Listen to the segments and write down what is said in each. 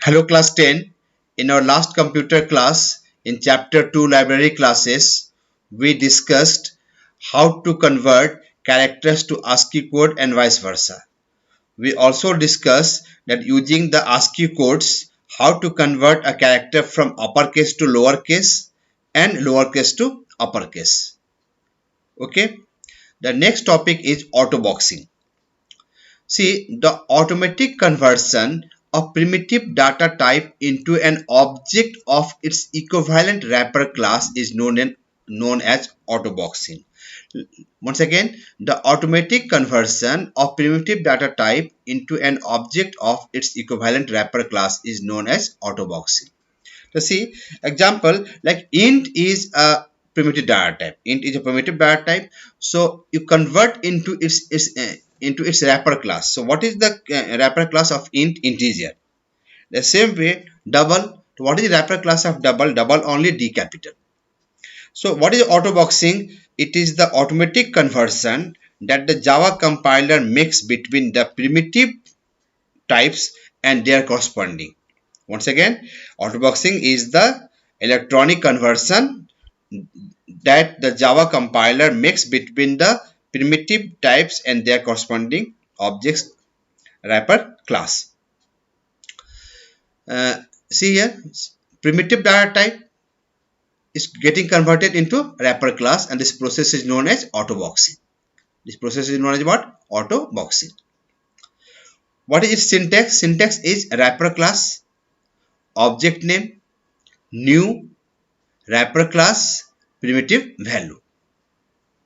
Hello class 10. In our last computer class in chapter 2 library classes, we discussed how to convert characters to ASCII code and vice versa. We also discussed that using the ASCII codes, how to convert a character from uppercase to lowercase and lowercase to uppercase. Okay. The next topic is autoboxing. See, the automatic conversion of primitive data type into an object of its equivalent wrapper class is known as autoboxing. Once again, the automatic conversion of primitive data type into an object of its equivalent wrapper class is known as autoboxing. So see, example like int is a primitive data type. Int is a primitive data type. So you convert into its wrapper class. So what is the wrapper class of int? Integer. The same way double. What is the wrapper class of double? Double only D capital. So what is autoboxing? It is the automatic conversion that the Java compiler makes between the primitive types and their corresponding. Once again, autoboxing is the electronic conversion that the Java compiler makes between the primitive types and their corresponding objects wrapper class. See here, primitive data type is getting converted into wrapper class, and this process is known as autoboxing. This process is known as what? Autoboxing. What is its syntax? Syntax is wrapper class, object name, new, wrapper class, primitive value.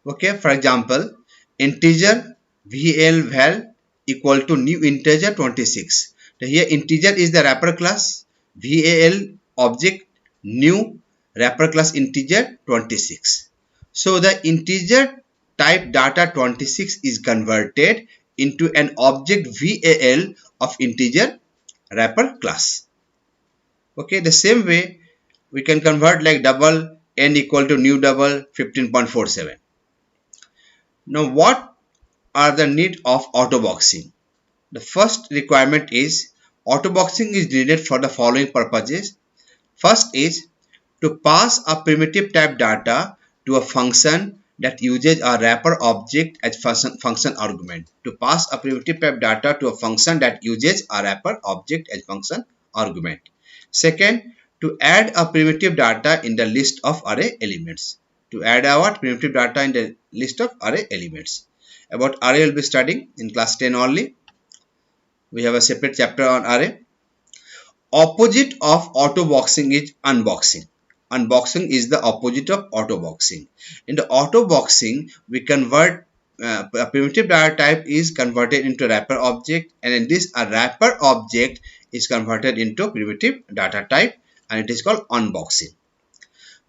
Okay, for example, integer val equal to new integer 26. So here integer is the wrapper class, val object, new wrapper class integer 26. So the integer type data 26 is converted into an object val of integer wrapper class. Okay, the same way we can convert like double n equal to new double 15.47. Now what are the need of autoboxing? The first requirement is autoboxing is needed for the following purposes. First is to pass a primitive type data to a function that uses a wrapper object as function argument. To pass a primitive type data to a function that uses a wrapper object as function argument. Second, to add a primitive data in the list of array elements. To add our primitive data in the list of array elements. About array we will be studying in class 10 only. We have a separate chapter on array. Opposite of autoboxing is unboxing. Unboxing is the opposite of autoboxing. In the autoboxing, we convert a primitive data type is converted into wrapper object, and in this a wrapper object is converted into primitive data type, and it is called unboxing.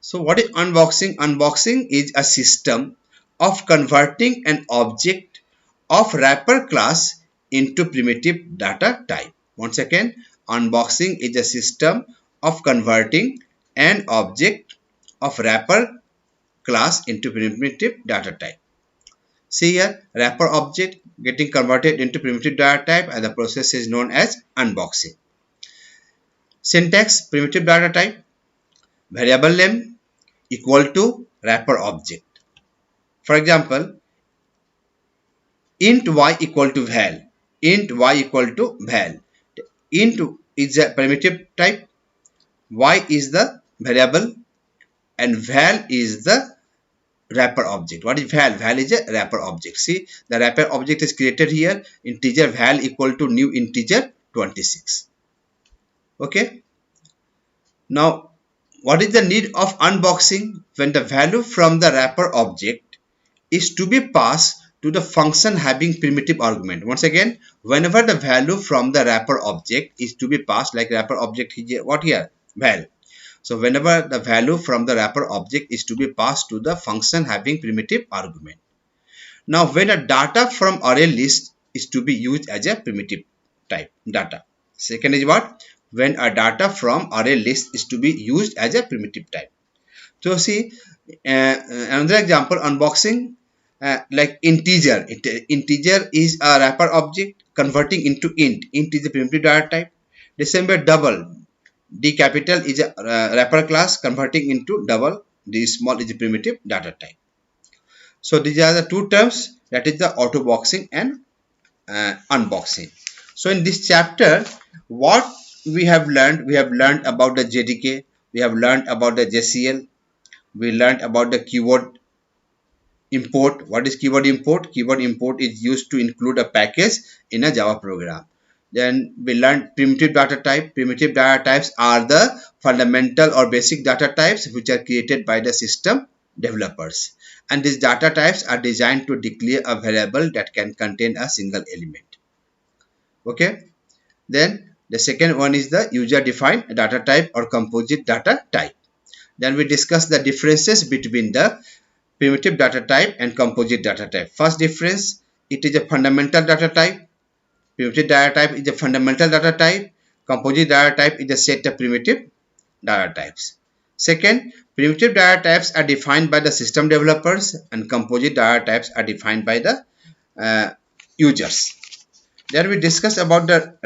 So what is unboxing? Unboxing is a system of converting an object of wrapper class into primitive data type. Once again, unboxing is a system of converting an object of wrapper class into primitive data type. See here, wrapper object getting converted into primitive data type, and the process is known as unboxing. Syntax: primitive data type, variable name equal to wrapper object. For example, int y equal to val. Int y equal to val. Int is a primitive type, y is the variable, and val is the wrapper object. What is val? Val is a wrapper object. See, the wrapper object is created here. Integer val equal to new integer 26. Okay. Now, what is the need of unboxing? When the value from the wrapper object is to be passed to the function having primitive argument. Once again, whenever the value from the wrapper object is to be passed, like wrapper object here, what here? Val. So whenever the value from the wrapper object is to be passed to the function having primitive argument. Now when a data from array list is to be used as a primitive type data. Second is what? When a data from array list is to be used as a primitive type. So see, another example, unboxing, like integer. Integer is a wrapper object converting into int. Int is a primitive data type. December double. D capital is a wrapper class converting into double. D small is a primitive data type. So these are the two terms, that is the auto boxing and unboxing. So in this chapter, what we have learned about the JDK, we have learned about the JCL, we learned about the keyword import. What is keyword import? Keyword import is used to include a package in a Java program. Then we learned primitive data type. Primitive data types are the fundamental or basic data types which are created by the system developers, and these data types are designed to declare a variable that can contain a single element. Okay, then the second one is the user defined data type or composite data type. Then we discuss the differences between the primitive data type and composite data type. First difference, it is a fundamental data type. Primitive data type is a fundamental data type. Composite data type is a set of primitive data types. Second, primitive data types are defined by the system developers and composite data types are defined by the users. Then we discuss about the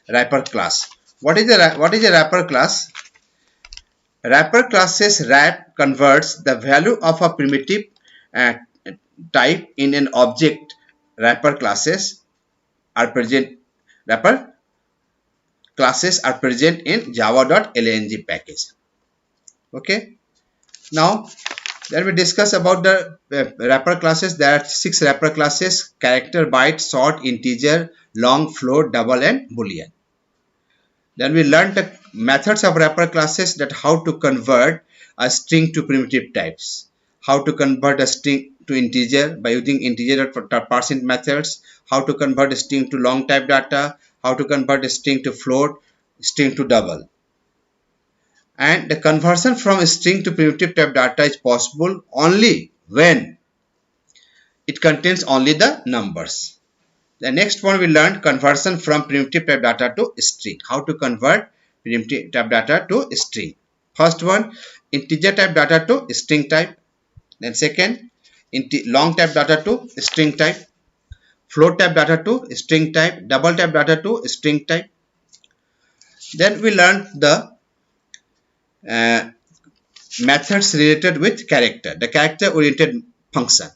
wrapper class. What is a wrapper class? Wrapper classes wrap converts the value of a primitive uh, type in an object. Wrapper classes are present. Wrapper classes are present in java.lang package. Okay. Now, then we discuss about the wrapper classes. There are 6 wrapper classes: character, byte, short, integer, long, float, double, and boolean. Then we learned the methods of wrapper classes, that how to convert a string to primitive types, how to convert a string to integer by using integer percent methods, how to convert a string to long type data, how to convert a string to float, string to double. And the conversion from a string to primitive type data is possible only when it contains only the numbers. The next one we learned conversion from primitive type data to string. How to convert primitive type data to string. First one, integer type data to string type. Then second, long type data to string type. Float type data to string type. Double type data to string type. Then we learned the methods related with character. The character oriented function.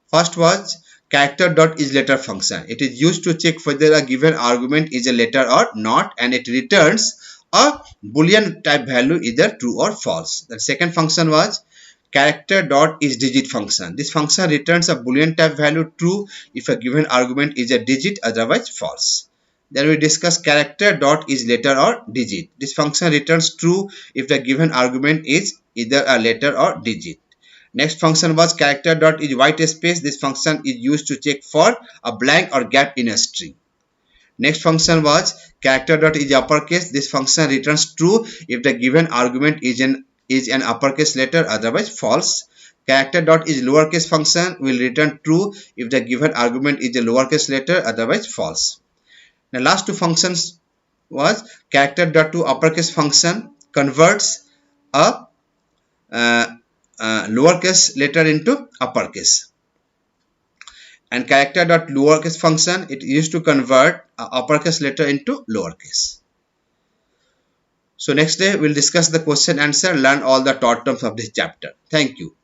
First was character.isLetter function. It is used to check whether a given argument is a letter or not, and it returns a boolean type value, either true or false. The second function was character.isDigit function. This function returns a boolean type value true if a given argument is a digit, otherwise false. Then we discuss character.isLetter or digit. This function returns true if the given argument is either a letter or digit. Next function was character.isWhitespace. This function is used to check for a blank or gap in a string. Next function was character.isUppercase. This function returns true if the given argument is an uppercase letter, otherwise false. Character.isLowercase function will return true if the given argument is a lowercase letter, otherwise false. The last two functions was character.toUppercase function converts a lowercase letter into uppercase, and character.lowercase function, it used to convert uppercase letter into lowercase. So next day we'll discuss the question answer, learn all the taught terms of this chapter. Thank you.